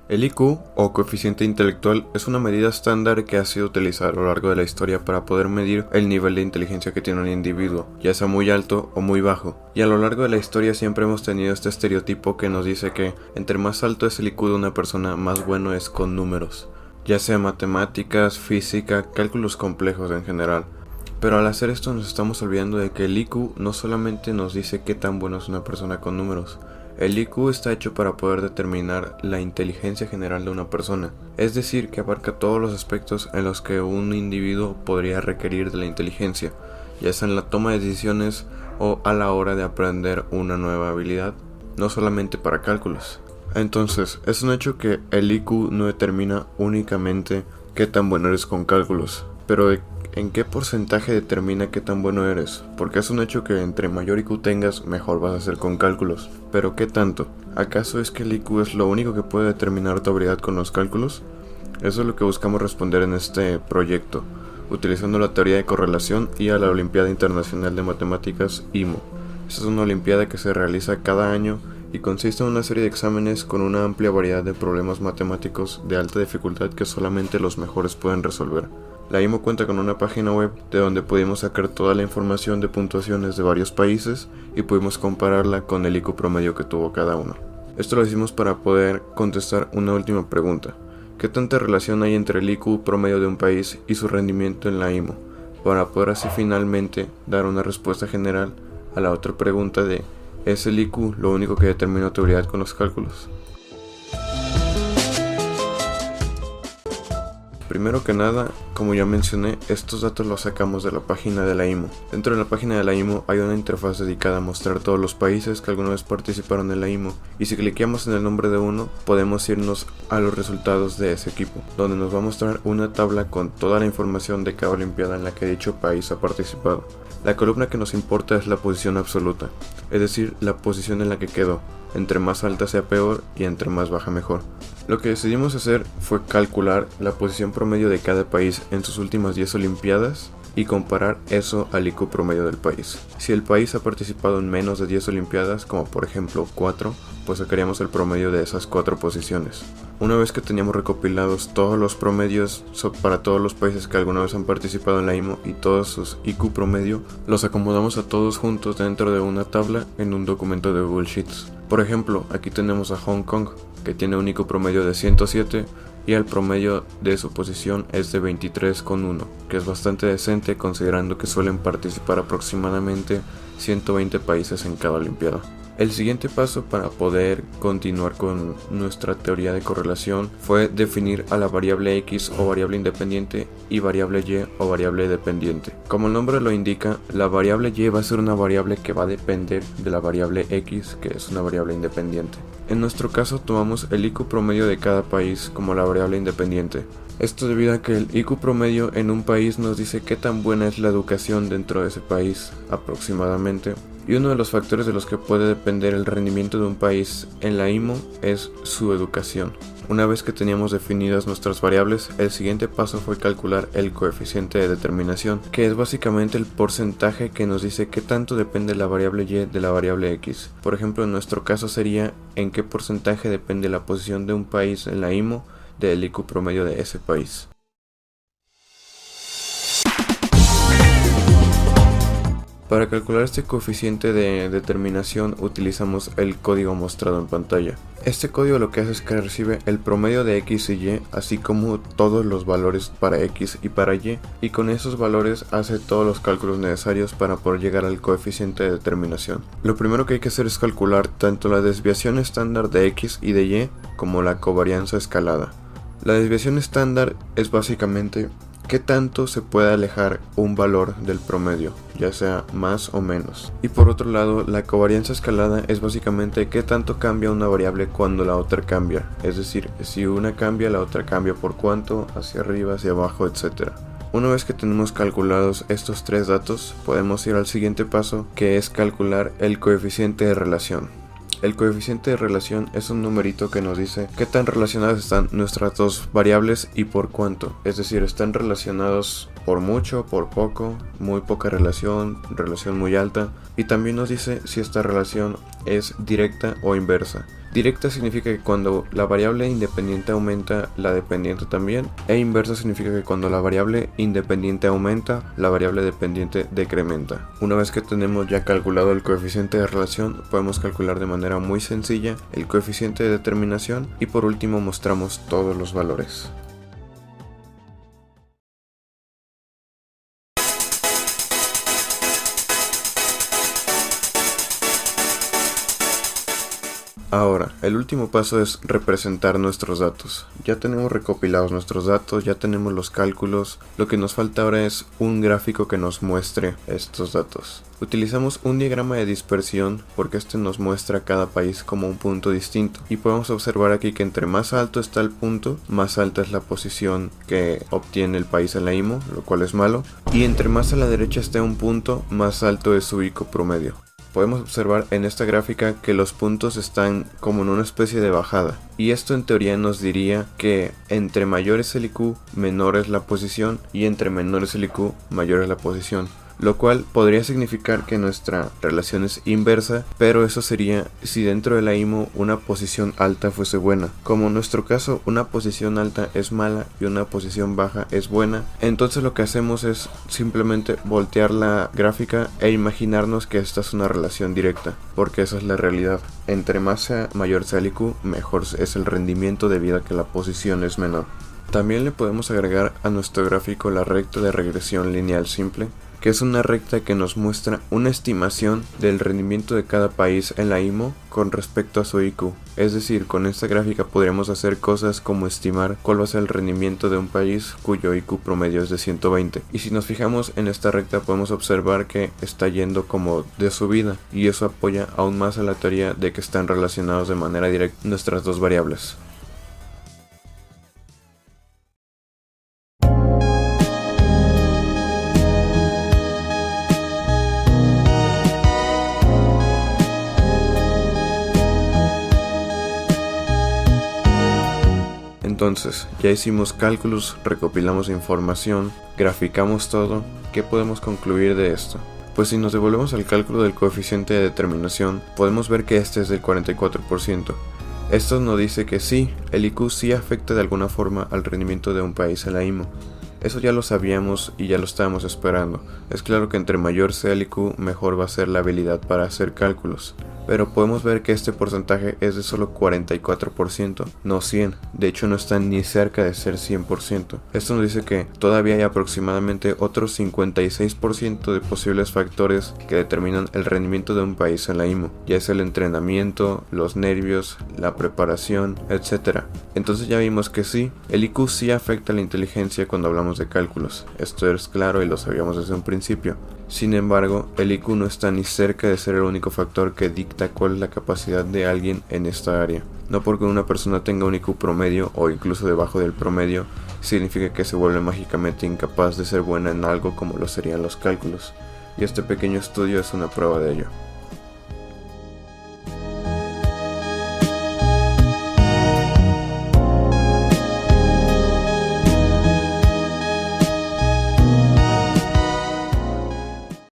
El IQ, o coeficiente intelectual, es una medida estándar que ha sido utilizada a lo largo de la historia para poder medir el nivel de inteligencia que tiene un individuo, ya sea muy alto o muy bajo. Y a lo largo de la historia siempre hemos tenido este estereotipo que nos dice que entre más alto es el IQ de una persona, más bueno es con números, ya sea matemáticas, física, cálculos complejos en general. Pero al hacer esto nos estamos olvidando de que el IQ no solamente nos dice qué tan bueno es una persona con números. El IQ está hecho para poder determinar la inteligencia general de una persona, es decir, que abarca todos los aspectos en los que un individuo podría requerir de la inteligencia, ya sea en la toma de decisiones o a la hora de aprender una nueva habilidad, no solamente para cálculos. Entonces, es un hecho que el IQ no determina únicamente qué tan bueno eres con cálculos, pero ¿en qué porcentaje determina qué tan bueno eres? Porque es un hecho que entre mayor IQ tengas, mejor vas a ser con cálculos. ¿Pero qué tanto? ¿Acaso es que el IQ es lo único que puede determinar tu habilidad con los cálculos? Eso es lo que buscamos responder en este proyecto, utilizando la teoría de correlación y a la Olimpiada Internacional de Matemáticas IMO. Esta es una olimpiada que se realiza cada año y consiste en una serie de exámenes con una amplia variedad de problemas matemáticos de alta dificultad que solamente los mejores pueden resolver. La IMO cuenta con una página web de donde pudimos sacar toda la información de puntuaciones de varios países y pudimos compararla con el IQ promedio que tuvo cada uno. Esto lo hicimos para poder contestar una última pregunta. ¿Qué tanta relación hay entre el IQ promedio de un país y su rendimiento en la IMO? Para poder así finalmente dar una respuesta general a la otra pregunta de ¿es el IQ lo único que determina tu habilidad con los cálculos? Primero que nada, como ya mencioné, estos datos los sacamos de la página de la IMO. Dentro de la página de la IMO hay una interfaz dedicada a mostrar todos los países que alguna vez participaron en la IMO, y si cliqueamos en el nombre de uno, podemos irnos a los resultados de ese equipo, donde nos va a mostrar una tabla con toda la información de cada olimpiada en la que dicho país ha participado. La columna que nos importa es la posición absoluta, es decir, la posición en la que quedó. Entre más alta sea peor y entre más baja mejor. Lo que decidimos hacer fue calcular la posición promedio de cada país en sus últimas 10 olimpiadas y comparar eso al IQ promedio del país. Si el país ha participado en menos de 10 olimpiadas, como por ejemplo 4, pues sacaríamos el promedio de esas 4 posiciones. Una vez que teníamos recopilados todos los promedios para todos los países que alguna vez han participado en la IMO y todos sus IQ promedio, los acomodamos a todos juntos dentro de una tabla en un documento de Google Sheets. Por ejemplo, aquí tenemos a Hong Kong, que tiene un IQ promedio de 107 y el promedio de su posición es de 23,1, que es bastante decente considerando que suelen participar aproximadamente 120 países en cada olimpiada. El siguiente paso para poder continuar con nuestra teoría de correlación fue definir a la variable X o variable independiente y variable Y o variable dependiente. Como el nombre lo indica, la variable Y va a ser una variable que va a depender de la variable X, que es una variable independiente. En nuestro caso tomamos el IQ promedio de cada país como la variable independiente. Esto debido a que el IQ promedio en un país nos dice qué tan buena es la educación dentro de ese país aproximadamente. Y uno de los factores de los que puede depender el rendimiento de un país en la IMO es su educación. Una vez que teníamos definidas nuestras variables, el siguiente paso fue calcular el coeficiente de determinación, que es básicamente el porcentaje que nos dice qué tanto depende la variable Y de la variable X. Por ejemplo, en nuestro caso sería en qué porcentaje depende la posición de un país en la IMO del IQ promedio de ese país. Para calcular este coeficiente de determinación utilizamos el código mostrado en pantalla. Este código lo que hace es que recibe el promedio de X y Y, así como todos los valores para X y para y con esos valores hace todos los cálculos necesarios para poder llegar al coeficiente de determinación. Lo primero que hay que hacer es calcular tanto la desviación estándar de X y de Y como la covarianza escalada. La desviación estándar es básicamente qué tanto se puede alejar un valor del promedio, ya sea más o menos. Y por otro lado, la covarianza escalada es básicamente qué tanto cambia una variable cuando la otra cambia. Es decir, si una cambia, la otra cambia por cuánto, hacia arriba, hacia abajo, etc. Una vez que tenemos calculados estos tres datos, podemos ir al siguiente paso, que es calcular el coeficiente de relación. El coeficiente de relación es un numerito que nos dice qué tan relacionadas están nuestras dos variables y por cuánto. Es decir, están relacionados por mucho, por poco, muy poca relación, relación muy alta. Y también nos dice si esta relación es directa o inversa. Directa significa que cuando la variable independiente aumenta, la dependiente también, e inversa significa que cuando la variable independiente aumenta, la variable dependiente decrementa. Una vez que tenemos ya calculado el coeficiente de relación, podemos calcular de manera muy sencilla el coeficiente de determinación y por último mostramos todos los valores. Ahora, el último paso es representar nuestros datos. Ya tenemos recopilados nuestros datos, ya tenemos los cálculos. Lo que nos falta ahora es un gráfico que nos muestre estos datos. Utilizamos un diagrama de dispersión porque este nos muestra cada país como un punto distinto. Y podemos observar aquí que entre más alto está el punto, más alta es la posición que obtiene el país en la IMO, lo cual es malo. Y entre más a la derecha esté un punto, más alto es su IQ promedio. Podemos observar en esta gráfica que los puntos están como en una especie de bajada, y esto en teoría nos diría que entre mayor es el IQ, menor es la posición, y entre menor es el IQ, mayor es la posición. Lo cual podría significar que nuestra relación es inversa, pero eso sería si dentro de la IMO una posición alta fuese buena. Como en nuestro caso una posición alta es mala y una posición baja es buena, entonces lo que hacemos es simplemente voltear la gráfica e imaginarnos que esta es una relación directa, porque esa es la realidad. Entre mayor sea el IQ, mejor es el rendimiento debido a que la posición es menor. También le podemos agregar a nuestro gráfico la recta de regresión lineal simple, que es una recta que nos muestra una estimación del rendimiento de cada país en la IMO con respecto a su IQ. Es decir, con esta gráfica podríamos hacer cosas como estimar cuál va a ser el rendimiento de un país cuyo IQ promedio es de 120. Y si nos fijamos en esta recta podemos observar que está yendo como de subida, y eso apoya aún más a la teoría de que están relacionados de manera directa nuestras dos variables. Entonces, ya hicimos cálculos, recopilamos información, graficamos todo. ¿Qué podemos concluir de esto? Pues si nos devolvemos al cálculo del coeficiente de determinación, podemos ver que este es del 44%. Esto nos dice que sí, el IQ sí afecta de alguna forma al rendimiento de un país en la IMO. Eso ya lo sabíamos y ya lo estábamos esperando. Es claro que entre mayor sea el IQ, mejor va a ser la habilidad para hacer cálculos. Pero podemos ver que este porcentaje es de solo 44%, no 100%. De hecho no está ni cerca de ser 100%. Esto nos dice que todavía hay aproximadamente otros 56% de posibles factores que determinan el rendimiento de un país en la IMO. Ya es el entrenamiento, los nervios, la preparación, etc. Entonces ya vimos que sí, el IQ sí afecta a la inteligencia cuando hablamos de cálculos. Esto es claro y lo sabíamos desde un principio. Sin embargo, el IQ no está ni cerca de ser el único factor que dicta cuál es la capacidad de alguien en esta área. No porque una persona tenga un IQ promedio o incluso debajo del promedio, significa que se vuelve mágicamente incapaz de ser buena en algo como lo serían los cálculos. Y este pequeño estudio es una prueba de ello.